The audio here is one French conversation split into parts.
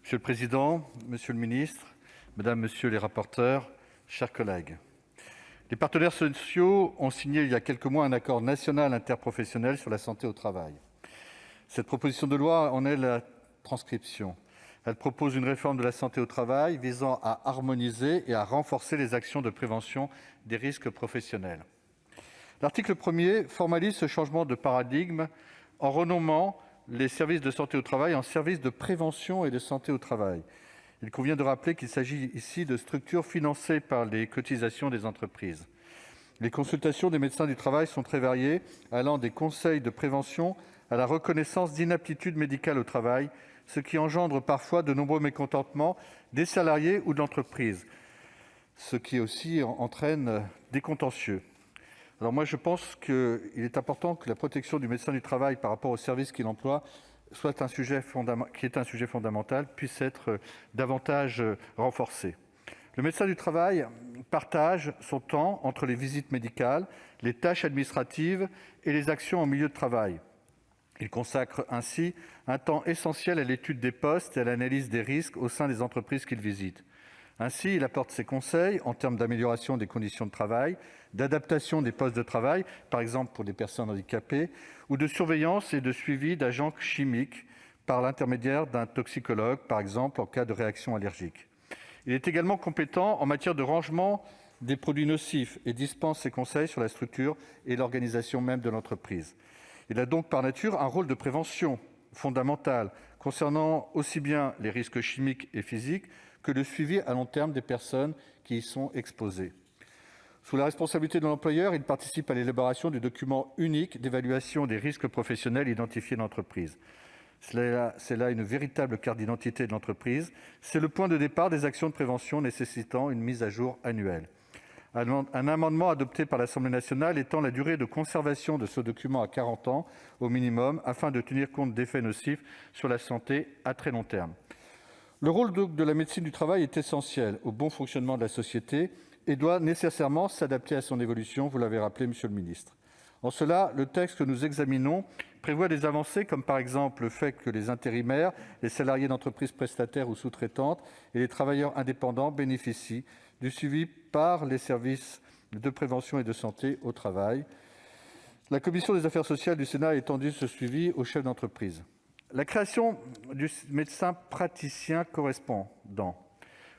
Monsieur le président, monsieur le ministre, mesdames, messieurs les rapporteurs, chers collègues, les partenaires sociaux ont signé il y a quelques mois un accord national interprofessionnel sur la santé au travail. Cette proposition de loi en est la transcription. Elle propose une réforme de la santé au travail visant à harmoniser et à renforcer les actions de prévention des risques professionnels. L'article 1er formalise ce changement de paradigme en renommant les services de santé au travail en services de prévention et de santé au travail. Il convient de rappeler qu'il s'agit ici de structures financées par les cotisations des entreprises. Les consultations des médecins du travail sont très variées, allant des conseils de prévention à la reconnaissance d'inaptitude médicale au travail, ce qui engendre parfois de nombreux mécontentements des salariés ou de l'entreprise, ce qui aussi entraîne des contentieux. Alors moi, je pense qu'il est important que la protection du médecin du travail par rapport au service qu'il emploie soit un sujet fondamental, puisse être davantage renforcé. Le médecin du travail partage son temps entre les visites médicales, les tâches administratives et les actions en milieu de travail. Il consacre ainsi un temps essentiel à l'étude des postes et à l'analyse des risques au sein des entreprises qu'il visite. Ainsi, il apporte ses conseils en termes d'amélioration des conditions de travail, d'adaptation des postes de travail, par exemple pour les personnes handicapées, ou de surveillance et de suivi d'agents chimiques par l'intermédiaire d'un toxicologue, par exemple en cas de réaction allergique. Il est également compétent en matière de rangement des produits nocifs et dispense ses conseils sur la structure et l'organisation même de l'entreprise. Il a donc par nature un rôle de prévention fondamental concernant aussi bien les risques chimiques et physiques que le suivi à long terme des personnes qui y sont exposées. Sous la responsabilité de l'employeur, il participe à l'élaboration du document unique d'évaluation des risques professionnels identifiés dans l'entreprise. C'est là une véritable carte d'identité de l'entreprise. C'est le point de départ des actions de prévention nécessitant une mise à jour annuelle. Un amendement adopté par l'Assemblée nationale étend la durée de conservation de ce document à 40 ans au minimum, afin de tenir compte d'effets nocifs sur la santé à très long terme. Le rôle de la médecine du travail est essentiel au bon fonctionnement de la société et doit nécessairement s'adapter à son évolution, vous l'avez rappelé, monsieur le ministre. En cela, le texte que nous examinons prévoit des avancées, comme par exemple le fait que les intérimaires, les salariés d'entreprises prestataires ou sous-traitantes et les travailleurs indépendants bénéficient du suivi par les services de prévention et de santé au travail. La commission des affaires sociales du Sénat a étendu ce suivi aux chefs d'entreprise. La création du médecin praticien correspondant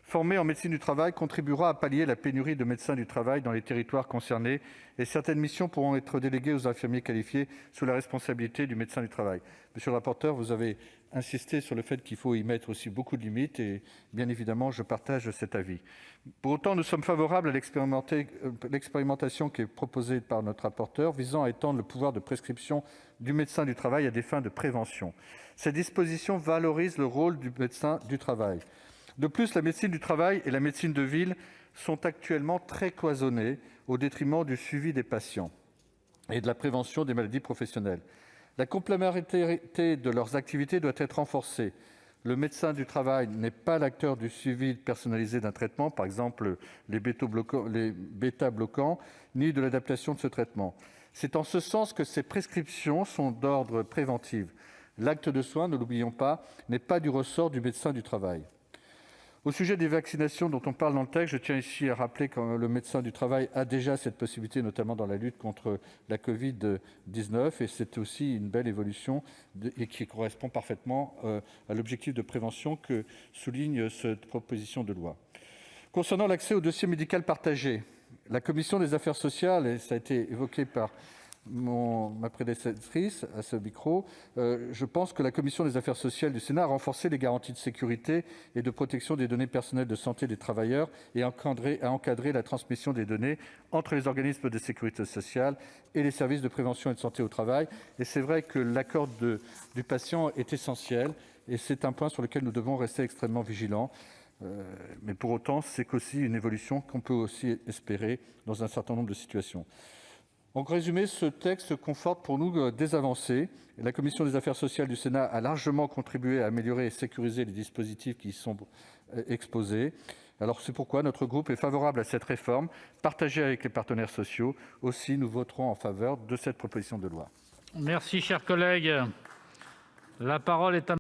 formé en médecine du travail contribuera à pallier la pénurie de médecins du travail dans les territoires concernés et certaines missions pourront être déléguées aux infirmiers qualifiés sous la responsabilité du médecin du travail. Monsieur le rapporteur, vous avez insisté sur le fait qu'il faut y mettre aussi beaucoup de limites et bien évidemment, je partage cet avis. Pour autant, nous sommes favorables à l'expérimentation qui est proposée par notre rapporteur visant à étendre le pouvoir de prescription du médecin du travail à des fins de prévention. Cette disposition valorise le rôle du médecin du travail. De plus, la médecine du travail et la médecine de ville sont actuellement très cloisonnées au détriment du suivi des patients et de la prévention des maladies professionnelles. La complémentarité de leurs activités doit être renforcée. Le médecin du travail n'est pas l'acteur du suivi personnalisé d'un traitement, par exemple les bêta-bloquants, ni de l'adaptation de ce traitement. C'est en ce sens que ces prescriptions sont d'ordre préventif. L'acte de soin, ne l'oublions pas, n'est pas du ressort du médecin du travail. Au sujet des vaccinations dont on parle dans le texte, je tiens ici à rappeler que le médecin du travail a déjà cette possibilité, notamment dans la lutte contre la Covid-19, et c'est aussi une belle évolution et qui correspond parfaitement à l'objectif de prévention que souligne cette proposition de loi. Concernant l'accès au dossier médical partagé, la commission des affaires sociales, et ça a été évoqué par ma prédécessrice à ce micro, je pense que la commission des affaires sociales du Sénat a renforcé les garanties de sécurité et de protection des données personnelles de santé des travailleurs et a encadré la transmission des données entre les organismes de sécurité sociale et les services de prévention et de santé au travail. Et c'est vrai que l'accord du patient est essentiel et c'est un point sur lequel nous devons rester extrêmement vigilants. Mais pour autant, c'est aussi une évolution qu'on peut aussi espérer dans un certain nombre de situations. En résumé, ce texte conforte pour nous des avancées. La commission des affaires sociales du Sénat a largement contribué à améliorer et sécuriser les dispositifs qui y sont exposés. Alors c'est pourquoi notre groupe est favorable à cette réforme, partagée avec les partenaires sociaux. Aussi, nous voterons en faveur de cette proposition de loi. Merci, cher collègue. La parole est à